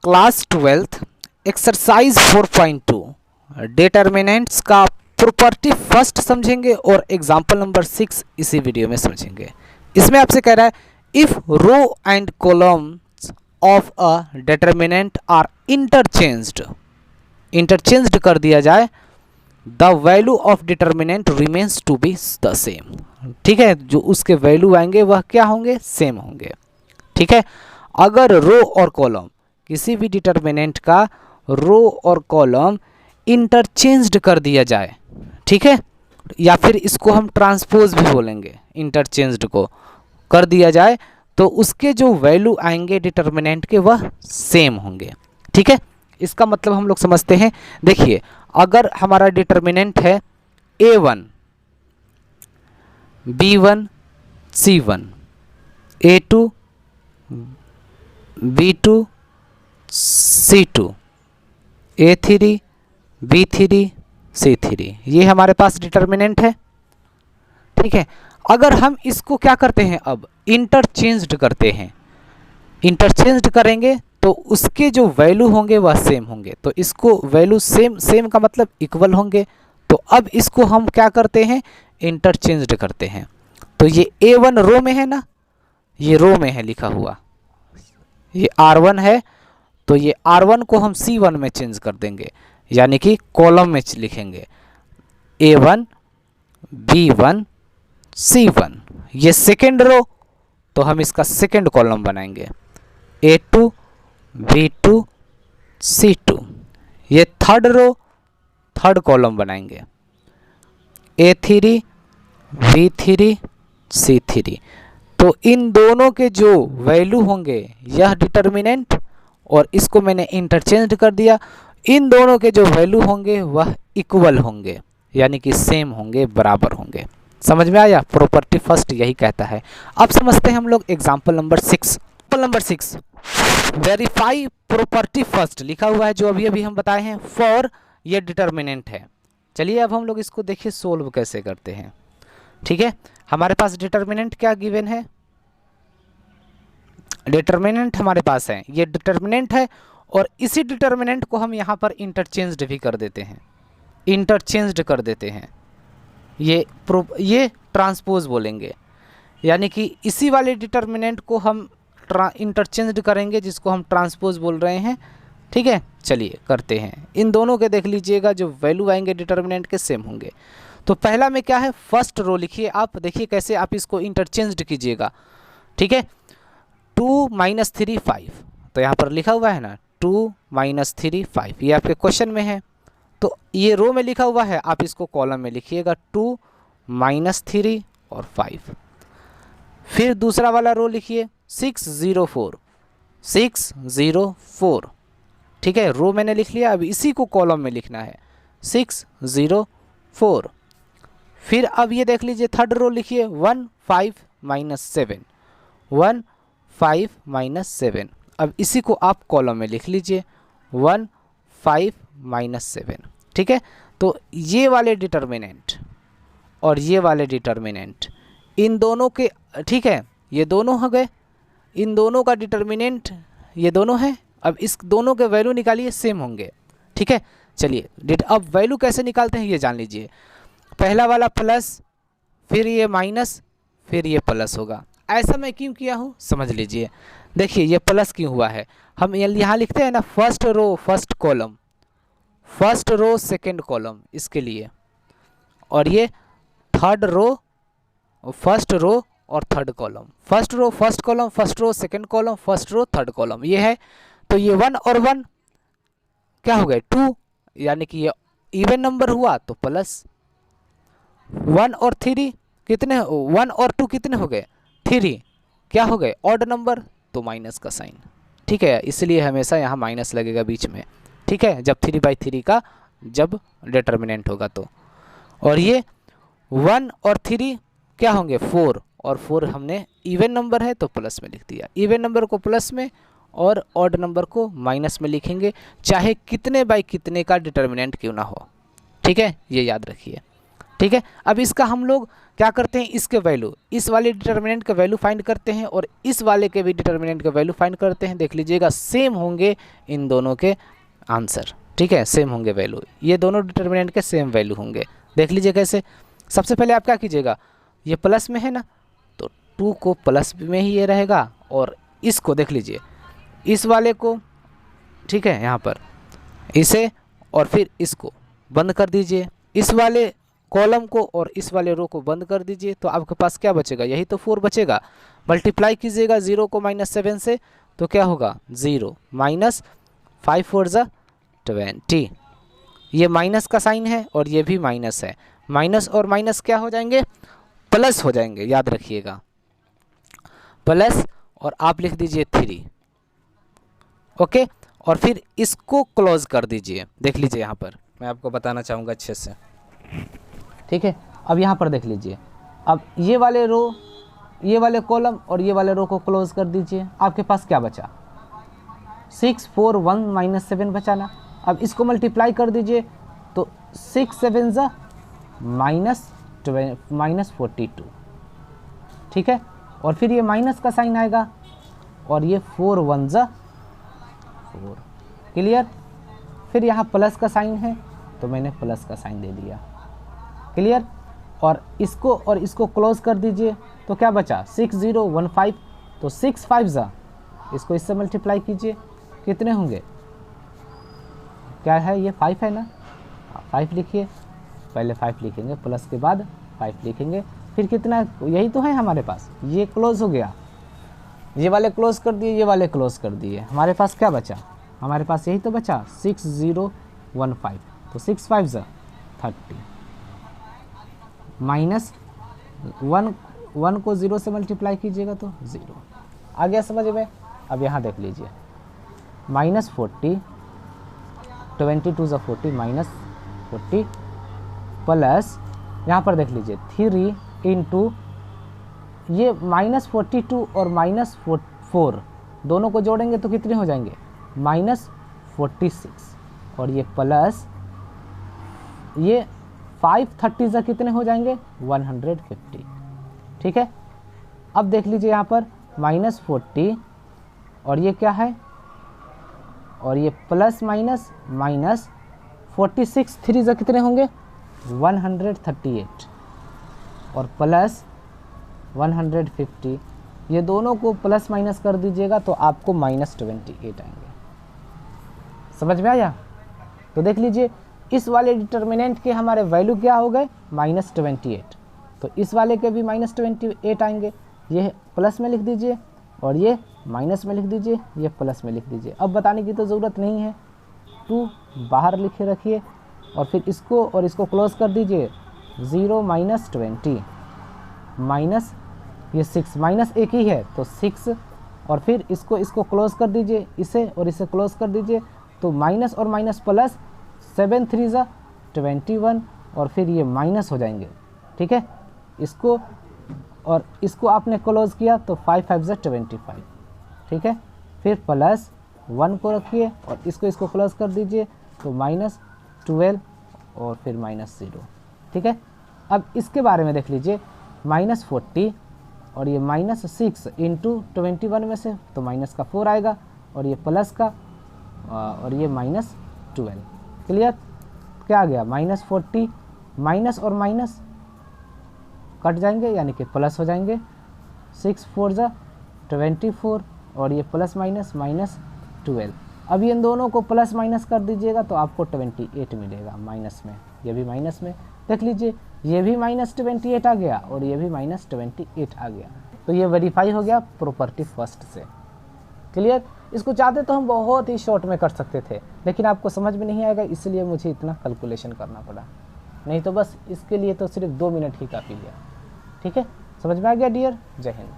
Class 12th exercise 4.2 determinants का property first समझेंगे और एग्जांपल नंबर 6 इसी वीडियो में समझेंगे। इसमें आपसे कह रहा है if row and columns of a determinant are interchanged कर दिया जाए the value of determinant remains to be the same. ठीक है, जो उसके वैल्यू आएंगे वह क्या होंगे, सेम होंगे। ठीक है, अगर रो और कॉलम किसी भी डिटर्मिनेंट का रो और कॉलम इंटरचेंज्ड कर दिया जाए, ठीक है, या फिर इसको हम ट्रांसपोज भी बोलेंगे, इंटरचेंज्ड को कर दिया जाए तो उसके जो वैल्यू आएंगे डिटर्मिनेंट के वह सेम होंगे। ठीक है, इसका मतलब हम लोग समझते हैं। देखिए, अगर हमारा डिटर्मिनेंट है A1 B1 C1 A2 B2 C2 A3 B3 C3, ये हमारे पास डिटर्मिनेंट है। ठीक है, अगर हम इसको क्या करते हैं, अब इंटरचेंज्ड करते हैं, इंटरचेंज्ड करेंगे तो उसके जो वैल्यू होंगे वह सेम होंगे। तो इसको वैल्यू सेम का मतलब इक्वल होंगे। तो अब इसको हम क्या करते हैं, इंटरचेंज्ड करते हैं। तो ये A1 रो में है ना, ये रो में है लिखा हुआ, ये R1 है, तो ये R1 को हम C1 में चेंज कर देंगे, यानी कि कॉलम में लिखेंगे A1 B1 C1। ये सेकेंड रो, तो हम इसका सेकेंड कॉलम बनाएंगे A2 B2 C2। ये थर्ड रो, थर्ड कॉलम बनाएंगे A3 B3 C3। तो इन दोनों के जो वैल्यू होंगे, यह डिटर्मिनेंट और इसको मैंने इंटरचेंज कर दिया, इन दोनों के जो वैल्यू होंगे वह इक्वल होंगे, यानी कि सेम होंगे, बराबर होंगे। समझ में आया? प्रॉपर्टी फर्स्ट यही कहता है। अब समझते हैं हम लोग example number 6। Number 6, verify property first लिखा हुआ है जो अभी अभी हम बताए हैं, फॉर ये डिटर्मिनेंट है। चलिए अब हम लोग इसको देखिए सोल्व कैसे करते हैं। ठीक है, हमारे पास डिटर्मिनेंट क्या गिवन है, डिटर्मिनेंट हमारे पास है, ये डिटर्मिनेंट है और इसी डिटर्मिनेंट को हम यहाँ पर इंटरचेंज्ड भी कर देते हैं, इंटरचेंज्ड कर देते हैं। ये ट्रांसपोज बोलेंगे, यानी कि इसी वाले डिटर्मिनेंट को हम इंटरचेंज्ड करेंगे, जिसको हम ट्रांसपोज बोल रहे हैं। ठीक है, चलिए करते हैं। इन दोनों के देख लीजिएगा, जो वैल्यू आएंगे डिटर्मिनेंट के सेम होंगे। तो पहला में क्या है, फर्स्ट रो लिखिए आप, देखिए कैसे आप इसको इंटरचेंज्ड कीजिएगा। ठीक है, 2 - 3 5, तो यहाँ पर लिखा हुआ है ना 2 - 3 5, ये आपके क्वेश्चन में है। तो ये रो में लिखा हुआ है, आप इसको कॉलम में लिखिएगा 2 - 3 और 5। फिर दूसरा वाला रो लिखिए 6 0 4 6 0 4। ठीक है, रो मैंने लिख लिया, अब इसी को कॉलम में लिखना है 6 0 4। फिर अब ये देख लीजिए थर्ड रो लिखिए 1 5 - 7 1 5 - 7। अब इसी को आप कॉलम में लिख लीजिए 1 5 - 7। ठीक है, तो ये वाले डिटर्मिनेंट और ये वाले डिटर्मिनेंट, इन दोनों के, ठीक है, ये दोनों हो गए, इन दोनों का डिटर्मिनेंट ये दोनों है। अब इस दोनों के वैल्यू निकालिए, सेम होंगे। ठीक है, चलिए अब वैल्यू कैसे निकालते हैं ये जान लीजिए। पहला वाला प्लस, फिर ये माइनस, फिर ये प्लस होगा। ऐसा मैं क्यों किया हूँ समझ लीजिए। देखिए ये प्लस क्यों हुआ है, हम यहाँ लिखते हैं ना first row first column, first row second column, इसके लिए। और ये थर्ड रो, फर्स्ट रो और third column, first row first column, first row second column, first row third column, ये है। तो ये 1 और 1 क्या हो गए 2, यानी कि ये इवन नंबर हुआ तो प्लस। 1 और 3 कितने, 1 और 2 कितने हो गए 3, क्या हो गए ऑड नंबर, तो माइनस का साइन। ठीक है, इसलिए हमेशा यहाँ माइनस लगेगा बीच में। ठीक है, जब 3/3 का जब डिटर्मिनेंट होगा तो। और ये 1 और 3 क्या होंगे 4, और 4 हमने इवन नंबर है तो प्लस में लिख दिया, इवन नंबर को प्लस में और ऑड नंबर को माइनस में लिखेंगे, चाहे कितने बाई कितने का डिटर्मिनेंट क्यों ना हो। ठीक है, ये याद रखिए। ठीक है, अब इसका हम लोग क्या करते हैं, इसके वैल्यू, इस वाले डिटर्मिनेंट का वैल्यू फाइंड करते हैं और इस वाले के भी डिटर्मिनेंट का वैल्यू फाइंड करते हैं। देख लीजिएगा सेम होंगे इन दोनों के आंसर, ठीक है, सेम होंगे वैल्यू, ये दोनों डिटर्मिनेंट के सेम वैल्यू होंगे। देख लीजिए कैसे। सबसे पहले आप क्या कीजिएगा, ये प्लस में है ना, तो 2 को प्लस में ही ये रहेगा और इसको देख लीजिए, इस वाले को, ठीक है, यहाँ पर इसे और फिर इसको बंद कर दीजिए, इस वाले कॉलम को और इस वाले रो को बंद कर दीजिए, तो आपके पास क्या बचेगा, यही तो 4 बचेगा। मल्टीप्लाई कीजिएगा 0 को -7 से, तो क्या होगा 0 माइनस 5 4 ज़ा 20। ये माइनस का साइन है और ये भी माइनस है, माइनस और माइनस क्या हो जाएंगे, प्लस हो जाएंगे, याद रखिएगा प्लस, और आप लिख दीजिए 3, ओके, और फिर इसको क्लोज कर दीजिए। देख लीजिए यहाँ पर मैं आपको बताना चाहूँगा अच्छे से, ठीक है। अब यहाँ पर देख लीजिए, अब ये वाले रो, ये वाले कॉलम और ये वाले रो को क्लोज कर दीजिए। आपके पास क्या बचा, 6 4 1 -7 बचा ना। अब इसको मल्टीप्लाई कर दीजिए, तो 6 7 ज़ा -42, ठीक है, और फिर ये माइनस का साइन आएगा और ये 4 1 ज़ा 4, क्लियर। फिर यहाँ प्लस का साइन है तो मैंने प्लस का साइन दे दिया, क्लियर। और इसको क्लोज कर दीजिए, तो क्या बचा 6 0 1 5, तो 6 5 ज़ा, इसको इससे मल्टीप्लाई कीजिए, कितने होंगे, क्या है ये 5 है ना, 5 लिखिए, पहले 5 लिखेंगे प्लस के बाद 5 लिखेंगे, फिर कितना, यही तो है हमारे पास, ये क्लोज हो गया, ये वाले क्लोज कर दिए, ये वाले क्लोज कर दिए, हमारे पास क्या बचा, हमारे पास यही तो बचा 6 0 1 5, तो 6 5 ज़ा 30 माइनस 1 को 0 से मल्टीप्लाई कीजिएगा तो 0 आ गया समझ में। अब यहाँ देख लीजिए -40, 22 ज़ा 40 -40 प्लस, यहाँ पर देख लीजिए 3 इंटू ये -42 और -4 दोनों को जोड़ेंगे तो कितने हो जाएंगे, -46, और ये प्लस ये 5 30 ज़ा कितने हो जाएंगे 150, ठीक है। अब देख लीजिए यहाँ पर -40 और ये क्या है, और ये प्लस माइनस माइनस 46 3 ज़ा कितने होंगे 138 और प्लस 150, ये दोनों को प्लस माइनस कर दीजिएगा तो आपको -28 आएंगे। समझ में आया। तो देख लीजिए इस वाले डिटर्मिनेंट के हमारे वैल्यू क्या हो गए -28, तो इस वाले के भी -28 आएंगे। ये प्लस में लिख दीजिए और ये माइनस में लिख दीजिए, ये प्लस में लिख दीजिए। अब बताने की तो ज़रूरत नहीं है, 2 बाहर लिखे रखिए और फिर इसको और इसको क्लोज कर दीजिए। 0 -20 माइनस ये 6 माइनस एक ही है तो 6, और फिर इसको क्लोज कर दीजिए, इसे और इसे क्लोज कर दीजिए, तो माइनस और माइनस प्लस 7 3 ज़ा 21, और फिर ये माइनस हो जाएंगे, ठीक है। इसको और इसको आपने क्लोज किया तो 5 5 ज़ा 25, ठीक है। फिर प्लस 1 को रखिए और इसको क्लोज कर दीजिए तो -12 और फिर -0, ठीक है। अब इसके बारे में देख लीजिए -40 और ये -6 इंटू 21 में से तो माइनस का 4 आएगा और ये प्लस का और ये -12, क्लियर। क्या आ गया -40, माइनस और माइनस कट जाएंगे यानी कि प्लस हो जाएंगे, 6 4 ज़ा 24 और ये प्लस माइनस -12। अब इन दोनों को प्लस माइनस कर दीजिएगा तो आपको 28 मिलेगा माइनस में, ये भी माइनस में। देख लीजिए ये भी -28 आ गया और ये भी -28 आ गया, तो ये वेरीफाई हो गया प्रॉपर्टी फर्स्ट से, क्लियर। इसको चाहते तो हम बहुत ही शॉर्ट में कर सकते थे, लेकिन आपको समझ में नहीं आएगा इसलिए मुझे इतना कैलकुलेशन करना पड़ा, नहीं तो बस इसके लिए तो सिर्फ 2 मिनट ही काफ़ी लिया, ठीक है। समझ में आ गया डियर, जय हिंद।